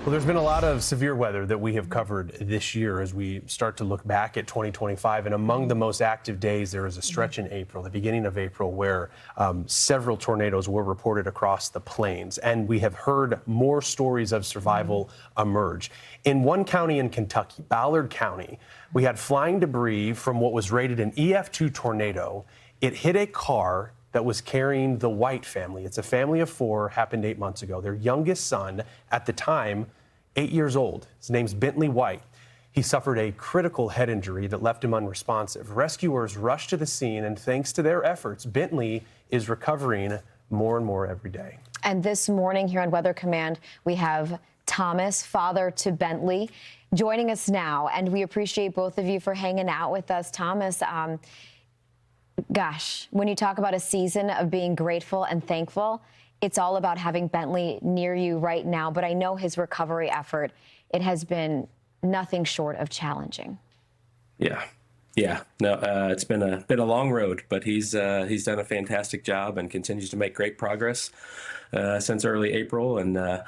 Well, there's been a lot of severe weather that we have covered this year as we start to look back at 2025. And among the most active days, there was a stretch in April, the beginning of April, where several tornadoes were reported across the plains. And we have heard more stories of survival emerge. In one county in Kentucky, Ballard County, we had flying debris from what was rated an EF2 tornado. It hit a car that was carrying the White family. It's a family of four, happened 8 months ago. Their youngest son, at the time, 8 years old. His name's Bentley White. He suffered a critical head injury that left him unresponsive. Rescuers rushed to the scene, and thanks to their efforts, Bentley is recovering more and more every day. And this morning here on Weather Command, we have Thomas, father to Bentley, joining us now. And we appreciate both of you for hanging out with us. Thomas, gosh, when you talk about a season of being grateful and thankful, it's all about having Bentley near you right now. But I know his recovery effort, it has been nothing short of challenging. Yeah. No, it's been a long road, but he's done a fantastic job and continues to make great progress since early April. And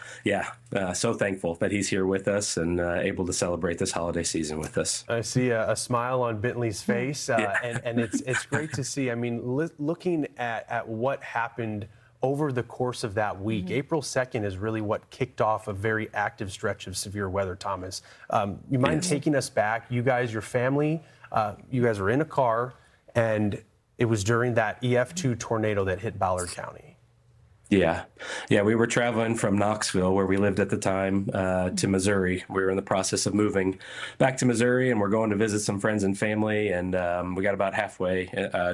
so thankful that he's here with us and able to celebrate this holiday season with us. I see a smile on Bentley's face, and it's great to see. I mean, looking at what happened over the course of that week, April 2nd is really what kicked off a very active stretch of severe weather, Thomas. You mind taking us back? You guys, your family, you guys were in a car, and it was during that EF2 tornado that hit Ballard County. Yeah, we were traveling from Knoxville, where we lived at the time, to Missouri. We were in the process of moving back to Missouri, and we're going to visit some friends and family. And we got about halfway,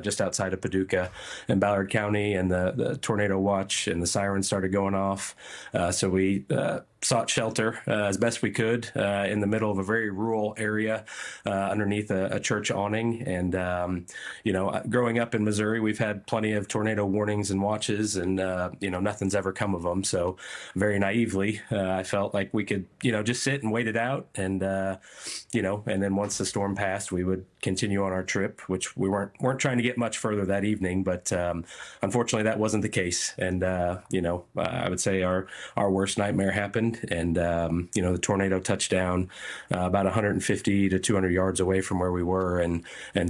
just outside of Paducah in Ballard County, and the tornado watch and the sirens started going off. So we sought shelter as best we could in the middle of a very rural area underneath a church awning. And, growing up in Missouri, we've had plenty of tornado warnings and watches, and, nothing's ever come of them. So very naively, I felt like we could, just sit and wait it out. And, and then once the storm passed, we would continue on our trip, which we weren't trying to get much further that evening. But unfortunately, that wasn't the case. And, I would say our worst nightmare happened. And, the tornado touched down about 150 to 200 yards away from where we were, and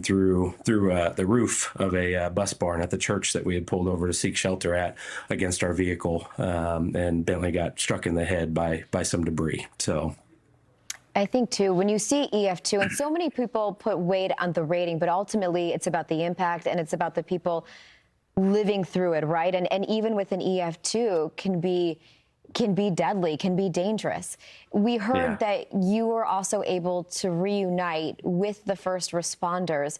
through the roof of a bus barn at the church that we had pulled over to seek shelter at against our vehicle. And Bentley got struck in the head by some debris. So I think, too, when you see EF2, and so many people put weight on the rating, but ultimately it's about the impact and it's about the people living through it, right? And even with an EF2 can be deadly, can be dangerous. We heard that you were also able to reunite with the first responders.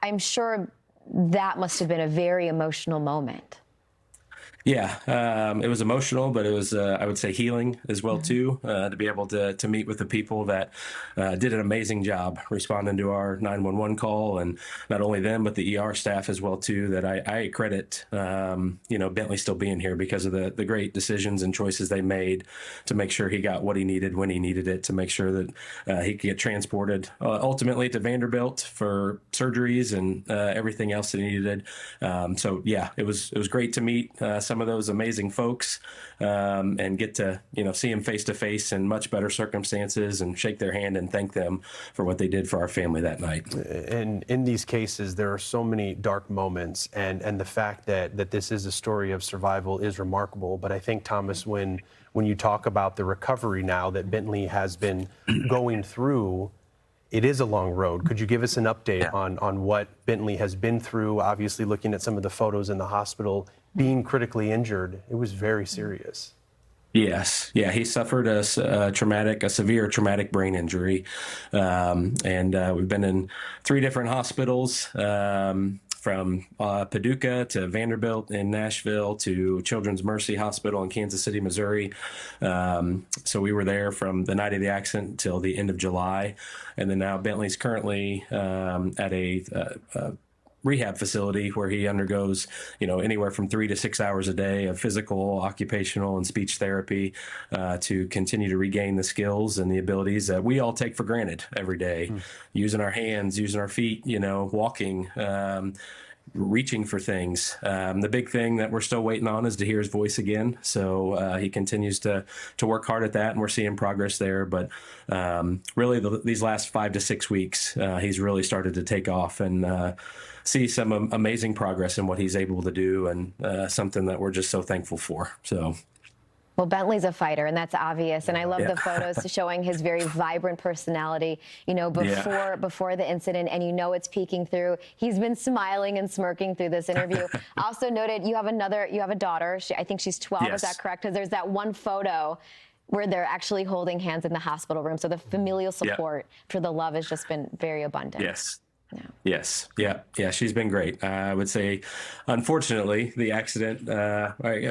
I'm sure that must have been a very emotional moment. Yeah, it was emotional, but it was, I would say, healing as well, too, to be able to meet with the people that did an amazing job responding to our 911 call, and not only them, but the ER staff as well, too, that I credit, Bentley still being here because of the great decisions and choices they made to make sure he got what he needed when he needed it, to make sure that he could get transported ultimately to Vanderbilt for surgeries and everything else that he needed. It was great to meet some of those amazing folks and get to see them face to face in much better circumstances and shake their hand and thank them for what they did for our family that night. And in these cases, there are so many dark moments, and the fact that this is a story of survival is remarkable. But I think, Thomas, when you talk about the recovery now that Bentley has been going through, it is a long road. Could you give us an update on what Bentley has been through? Obviously, looking at some of the photos in the hospital, being critically injured, it was very serious. Yes. Yeah. He suffered a severe traumatic brain injury. We've been in 3 different hospitals, from Paducah to Vanderbilt in Nashville to Children's Mercy Hospital in Kansas City, Missouri. So we were there from the night of the accident till the end of July. And then now Bentley's currently at a rehab facility where he undergoes, anywhere from 3 to 6 hours a day of physical, occupational, and speech therapy to continue to regain the skills and the abilities that we all take for granted every day, using our hands, using our feet, walking, reaching for things. The big thing that we're still waiting on is to hear his voice again. So he continues to work hard at that, and we're seeing progress there. But really, these last 5 to 6 weeks, he's really started to take off and see some amazing progress in what he's able to do, and something that we're just so thankful for. So. Well, Bentley's a fighter, and that's obvious. And I love Yeah. the photos showing his very vibrant personality, before the incident, and it's peeking through. He's been smiling and smirking through this interview. I also noted you have a daughter. I think she's 12. Yes. Is that correct? Because there's that one photo where they're actually holding hands in the hospital room. So the familial support for the love has just been very abundant. Yes. Yeah. Yes. Yeah. She's been great. I would say, unfortunately, the accident,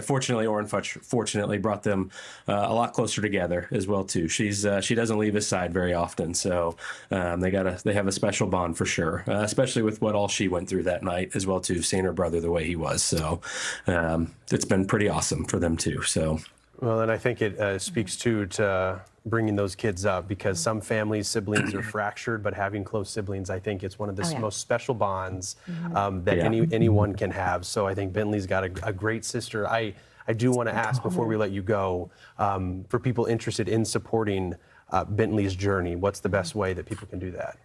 fortunately or unfortunately, brought them a lot closer together as well too. She doesn't leave his side very often, so they have a special bond for sure. Especially with what all she went through that night as well too, seeing her brother the way he was. So it's been pretty awesome for them too. So. Well, and I think it speaks to bringing those kids up, because some families, siblings are fractured, but having close siblings, I think it's one of the most special bonds that anyone can have. So I think Bentley's got a great sister. I do want to ask before we let you go, for people interested in supporting Bentley's journey, what's the best way that people can do that?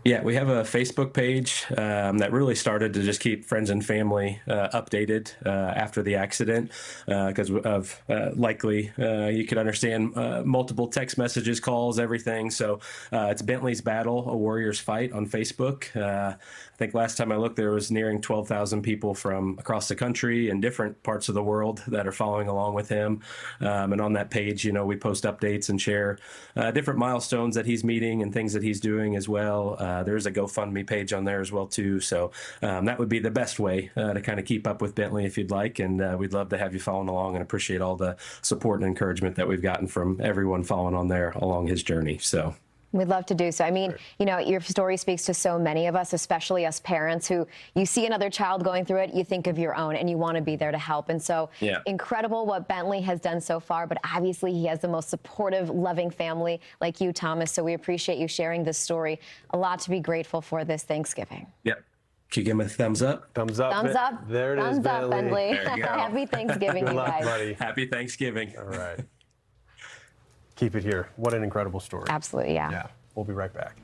Yeah, we have a Facebook page that really started to just keep friends and family updated after the accident, because of likely, you could understand, multiple text messages, calls, everything. So it's Bentley's Battle, A Warrior's Fight on Facebook. I think last time I looked, there was nearing 12,000 people from across the country and different parts of the world that are following along with him. And on that page, we post updates and share different milestones that he's meeting and things that he's doing as well. There's a GoFundMe page on there as well too. So that would be the best way to kind of keep up with Bentley if you'd like. And we'd love to have you following along, and appreciate all the support and encouragement that we've gotten from everyone following on there along his journey. So. We'd love to do so. I mean, your story speaks to so many of us, especially us parents, who you see another child going through it, you think of your own, and you want to be there to help. And so incredible what Bentley has done so far, but obviously he has the most supportive, loving family like you, Thomas. So we appreciate you sharing this story. A lot to be grateful for this Thanksgiving. Yep. Can you give him a thumbs up? Thumbs up. Thumbs up. There it is, Thumbs up, Bentley. There you go. Happy Thanksgiving, Good you luck, guys. buddy. Happy Thanksgiving. All right. Keep it here. What an incredible story. Absolutely, yeah. Yeah. We'll be right back.